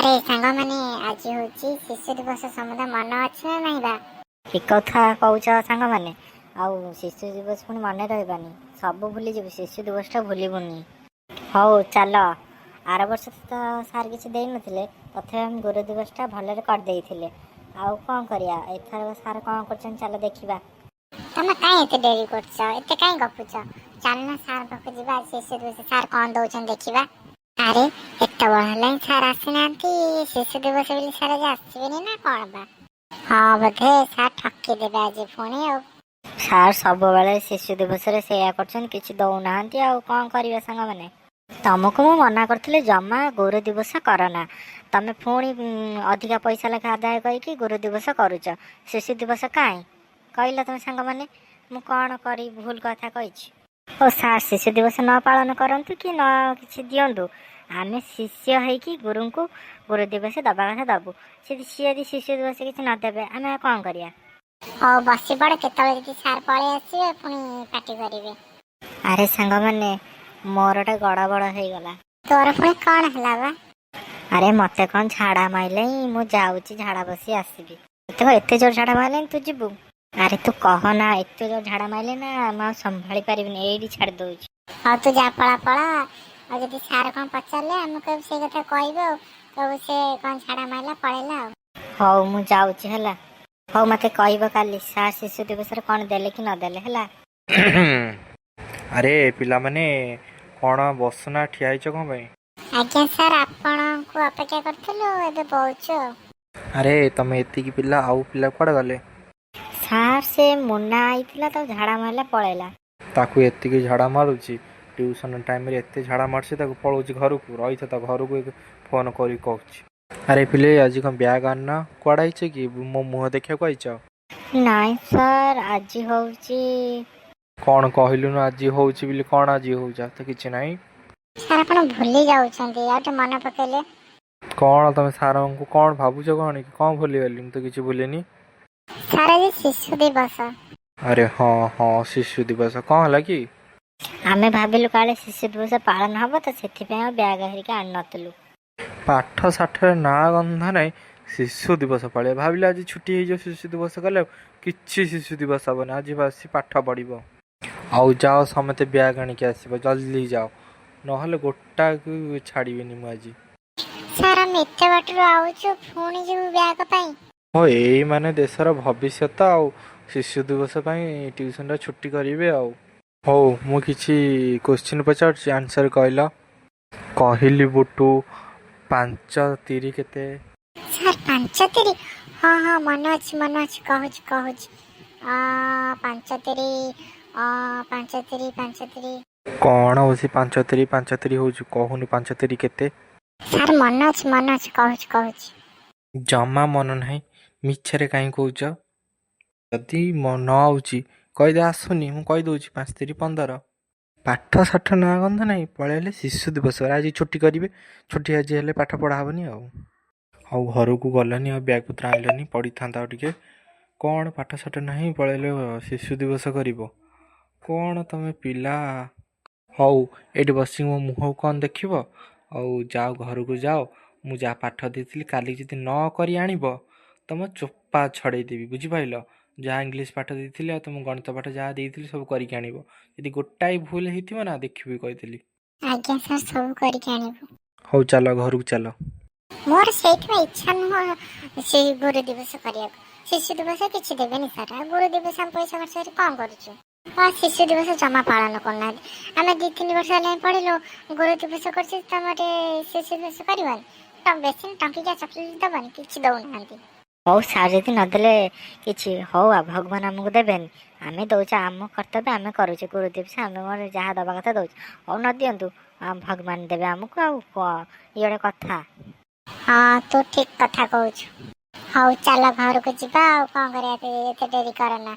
ଆରେ ସାଙ୍ଗମାନେ ଆଜି ହଉଛି ଶିଶୁ ଦିବସ ସମୁଦାୟ ମନ ଅଛି ନା ନାହିଁ ବା? କି କଥା କହୁଛ ସାଙ୍ଗମାନେ? ଆଉ ଶିଶୁ ଦିବସ ପୁଣି ମନେ ରହିବାନି, ସବୁ ଭୁଲିଯିବୁ, ଶିଶୁ ଦିବସଟା ଭୁଲିବୁନି। ହଉ ଚାଲ, ଆର ବର୍ଷ ତ ସାର୍ କିଛି ଦେଇନଥିଲେ, ତଥାପି ଆମେ ଗୁରୁ ଦିବସଟା ଭଲରେ କରିଦେଇଥିଲେ। ଆଉ କ'ଣ କରିବା, ଏଥର ସାର୍ କ'ଣ କରୁଛନ୍ତି ଚାଲ ଦେଖିବା। ତମେ କାଇଁ ଏତେ ଡେରି କରୁଛ, ଏତେ କାଇଁ ଗପୁଛ? ଚାଲୁନ ସାର୍ ପାଖକୁ ଯିବା, ଶିଶୁ ଦିବସ ସାର୍ କ'ଣ ଦଉଛନ୍ତି ଦେଖିବା। ଆରେ ଏତେବେଳ ହେଲାଣି ସାର୍ ଆସିନାହାନ୍ତି, ଶିଶୁ ଦିବସ ବୋଲି ସାର୍ ଆଜି ଆସିବେନି ନା କ'ଣ ବା? ହଁ ବୋଧେ ସାର୍ ଠକିଦେବେ ଆଜି ପୁଣି ଆଉ। ସାର୍ ସବୁବେଳେ ଶିଶୁ ଦିବସରେ ସେଇଆ କରୁଛନ୍ତି, କିଛି ଦଉନାହାନ୍ତି। ଆଉ କ'ଣ କରିବା ସାଙ୍ଗମାନେ? ତମକୁ ମୁଁ ମନା କରିଥିଲି ଜମା ଗୁରୁ ଦିବସ କରନା, ତମେ ପୁଣି ଅଧିକା ପଇସା ଲେଖା ଆଦାୟ କରିକି ଗୁରୁ ଦିବସ କରୁଛ। ଶିଶୁ ଦିବସ କାହିଁ କହିଲ ତମେ ସାଙ୍ଗମାନେ? ମୁଁ କ'ଣ କରି ଭୁଲ କଥା କହିଛି? ଓ ସାର୍ ଶିଶୁ ଦିବସ ନ ପାଳନ କରନ୍ତୁ କି ନ କିଛି ଦିଅନ୍ତୁ, ଆମେ ଶିଷ୍ୟ ହେଇକି ଗୁରୁଙ୍କୁ ଗୁରୁ ଦିବସ ଦେବା କଥା ଦେବୁ। ସିଏ ଯଦି ଶିଶୁ ଦିବସ କିଛି ନଦେବେ ଆମେ ଆଉ କ'ଣ କରିବା? ହଉ ବସି ପଡ଼, କେତେବେଳେ ଯଦି ସାର୍ ପଳେଇ ଆସିବେ ପୁଣି ପାଟି କରିବେ। ଆରେ ସାଙ୍ଗମାନେ, ମୋର ଗୋଟେ ଗଡ଼ବଡ଼ ହେଇଗଲା। ତୋର ପୁଣି କ'ଣ ହେଲା ବା? ଆରେ ମତେ କ'ଣ ଝାଡ଼ା ମାଇଲେଇଁ, ମୁଁ ଯାଉଛି ଝାଡ଼ା ବସି ଆସିବି। ଏତେ ଜୋର ଝାଡ଼ା ମାଇଲେଇଁ, ତୁ ଯିବୁ? ଆରେ ତୁ କହନା, ଏତେ ଜୋର ଝାଡ଼ା ମାଇଲେ ନା ମୁଁ ଆଉ ସମ୍ଭାଳି ପାରିବିନି, ଏଇଠି ଛାଡ଼ି ଦଉଛି। ହଉ ତୁ ଯା, ପଳା ପଳା। ଆଉ ଯଦି ସାର୍ କ'ଣ ପଚାରିଲେ ଆମେ କହିବୁ ସେଇ କଥା କହିବୁ ଆଉ, କହିବୁ ସେ କ'ଣ ଝାଡ଼ା ମାଇଲା ପଳେଇଲା ଆଉ। ହଉ ମୁଁ ଯାଉଛି ହେଲା। ହଉ ମତେ କହିବ କାଲି ସାର୍ ଶିଶୁ ଦିବସରେ କ'ଣ ଦେଲେ କି ନଦେଲେ ହେଲା। ଆରେ ପିଲାମାନେ, କ'ଣ ବସୁନା, ଠିଆ ହେଇଛ କ'ଣ ପାଇଁ? ଆଜ୍ଞା ସାର୍, ଆପଣଙ୍କୁ ଅପେକ୍ଷା କରିଥିଲୁ, ଏବେ ବଉଛୁ ଆଉ। ଆରେ ତମେ ଏତିକି ପିଲା, ଆଉ ପିଲା କୁଆଡ଼େ ଗଲେ? ସାର୍ ସେ ମୁନା ଆଇଥିଲା, ତାକୁ ଝାଡ଼ା ମାରିଲା ପଳେଇଲା। ତାକୁ ଏତିକି ଝାଡ଼ା ମାରୁଛି, ଟ୍ୟୁସନ୍ ଟାଇମ୍ରେ ଏତେ ଝାଡ଼ା ମାରୁଛି, ତାକୁ ପଳଉଛି ଘରକୁ। ରହିଛ ତା ଘରକୁ ଫୋନ୍ କରି କହୁଛି। ଆରେ ପିଲେ, ଆଜି କ'ଣ ବ୍ୟାଗ୍ ଆଣିନ? କୁଆଡ଼େ ଆଇଛ କି? ମୋ ମୁହଁ ଦେଖିବାକୁ ଆଇଛ? ନାଇଁ ସାର୍, ଆଜି ହଉଛି। କ'ଣ କହିଲୁନୁ ଆଜି ହଉଛି ବୋଲି? କ'ଣ ଆଜି ହଉଛି? ତ କିଛି ନାହିଁ। ସାର୍ ଆପଣ ଭୁଲି ଯାଉଛନ୍ତି, ଆଉ ଟିକେ ମନେ ପକେଇଲେ। କ'ଣ ତମେ ସାରଙ୍କୁ କ'ଣ ଭାବୁଛ? କ'ଣ କି କ'ଣ ଭୁଲିଗଲି? ମୁଁ ତ କିଛି ଭୁଲିନି। ସାର୍ ଆଜି ଶିଶୁ ଦିବସ। ଆରେ ହଁ ହଁ, ଶିଶୁ ଦିବସ। କ'ଣ ହେଲା କି? ଆମେ ଭାବିଲୁ କାଳେ ଶିଶୁ ଦିବସ ପାଳନ ହବ, ତ ସେଥିପାଇଁ ଆଉ ବ୍ୟାଗ ହେରିକା ଆଣିନଥିଲୁ। ପାଠ ଷାଠରେ ନାଁ ଗନ୍ଧ ନାହିଁ, ଶିଶୁ ଦିବସ ପାଳିବା ଭାବିଲେ ଆଜି ଛୁଟି ହେଇଯିବ। ଶିଶୁ ଦିବସ କଲେ କିଛି ଶିଶୁ ଦିବସ ହବନି, ଆଜି ବସି ପାଠ ପଢ଼ିବ। ଆଉ ଯାଅ, ସମସ୍ତେ ବ୍ୟାଗ୍ ଆଣିକି ଆସିବ, ଜଲ୍ଦି ଯାଅ, ନହେଲେ ଗୋଟାକୁ ଛାଡ଼ିବିନି ମୁଁ ଆଜି। ସାର୍ ଆମେ ଏତେ ବାଟରୁ ଆଉଛୁ, ପୁଣି ଯିବୁ ବ୍ୟାଗ ପାଇଁ? ହଁ, ଏଇ ମାନେ ଦେଶର ଭବିଷ୍ୟତ, ଆଉ ଶିଶୁ ଦିବସ ପାଇଁ ଟ୍ୟୁସନ୍ଟା ଛୁଟି କରିବେ ଆଉ। ହଉ, ମୁଁ କିଛି କୋଶ୍ଚିନ୍ ପଚାରୁଛି, ଆନ୍ସର୍ କହିଲ। କହିଲି ବୁଟୁ, 5 3 କେତେ? ସାର୍ 5 3? ହଁ ହଁ, ମନେ ଅଛି କହୁଛି 5 3 5 3 କ'ଣ ବସି 5 3 ହଉଛୁ? କହୁନୁ 5 3 କେତେ? ସାର୍ ମନେ ଅଛି କହୁଛି। ଜମା ମନ ନାହିଁ, ମିଛରେ କାହିଁ କହୁଛ? ଯଦି ନ ଆଉଛି କହିଦେ, ଆସୁନି, ମୁଁ କହିଦେଉଛି 5 3 15। ପାଠ ଷାଠ ନାଁ ଗନ୍ଧ ନାହିଁ, ପଳେଇଲେ ଶିଶୁ ଦିବସ ଆଜି ଛୁଟି କରିବେ। ଛୁଟି ଆଜି ହେଲେ ପାଠ ପଢ଼ା ହେବନି ଆଉ। ଆଉ ଘରକୁ ଗଲନି, ଆଉ ବ୍ୟାଗ୍ ପତ୍ର ଆଣିଲନି, ପଢ଼ିଥାନ୍ତା ଆଉ ଟିକେ। କ'ଣ ପାଠ ଷାଠ ନାହିଁ, ପଳେଇଲେ ଶିଶୁ ଦିବସ କରିବ? କ'ଣ ତମେ ପିଲା? ହଉ, ଏଇଠି ବସିକି ମୋ ମୁହଁକୁ କ'ଣ ଦେଖିବ? ଆଉ ଯାଅ, ଘରକୁ ଯାଅ। ମୁଁ ଯାହା ପାଠ ଦେଇଥିଲି କାଲି ଯଦି ନ କରି ଆଣିବ, ତମ ଚୋପା ଛଡ଼େଇଦେବି, ବୁଝିପାରିଲ? ଯାହା ଇଂଲିଶ ପାଠ ଦେଇଥିଲି ଆଉ ତୁମ ଗଣିତ ପାଠ ଯାହା ଦେଇଥିଲି ସବୁ କରିକି ଆଣିବ। ଯଦି ଗୋଟାଏ ଭୁଲ ହେଇଥିବ ନା, ଦେଖିବି କହିଥିଲି। ଆଜ୍ଞା ସାର୍, ସବୁ କରିକି ଆଣିବୁ। ହଉ ଚାଲ, ଘରକୁ ଚାଲ। ମୋର ସେଇଥିପାଇଁ ଇଚ୍ଛା ନୁହଁ ସେ ଗୁରୁ ଦିବସ କରିବାକୁ। ଶିଶୁ ଦିବସ କିଛି ଦେବେନି ସାର୍, ଆଉ ଗୁରୁ ଦିବସ ଆମେ ପଇସା ଖର୍ଚ୍ଚ କରି କ'ଣ କରୁଛୁ? ହଁ, ଶିଶୁ ଦିବସ ଜମା ପାଳନ କରୁନାହାନ୍ତି। ଆମେ 2 3 ବର୍ଷ ହେଲାଣି ପଢ଼ିଲୁ, ଗୁରୁ ଦିବସ କରୁଛୁ, ତମର ଶିଶୁ ଦିବସ କରିବନି? ବେଶୀ ଟଙ୍କିକିଆ ଚକୋଲେଟ୍ ଦେବନି, କିଛି ଦେଉନାହାନ୍ତି। ହଉ ସାର୍ ଯଦି ନଦେଲେ କିଛି ହଉ, ଆଉ ଭଗବାନ ଆମକୁ ଦେବେନି, ଆମେ ଦେଉଛୁ, ଆମ କର୍ତ୍ତବ୍ୟ ଆମେ କରୁଛେ। ଗୁରୁ ଦିବସ ଆମେ ମୋର ଯାହା ଦେବା କଥା ଦେଉଛୁ। ହଉ ନ ଦିଅନ୍ତୁ, ଭଗବାନ ଦେବେ ଆମକୁ। ଆଉ ଇଏ ଗୋଟେ କଥା? ହଁ, ତୁ ଠିକ୍ କଥା କହୁଛୁ। ହଉ ଚାଲ ଘରକୁ ଯିବା, ଆଉ କ'ଣ କରିବା, ଏତେ ଡେରି କରନା।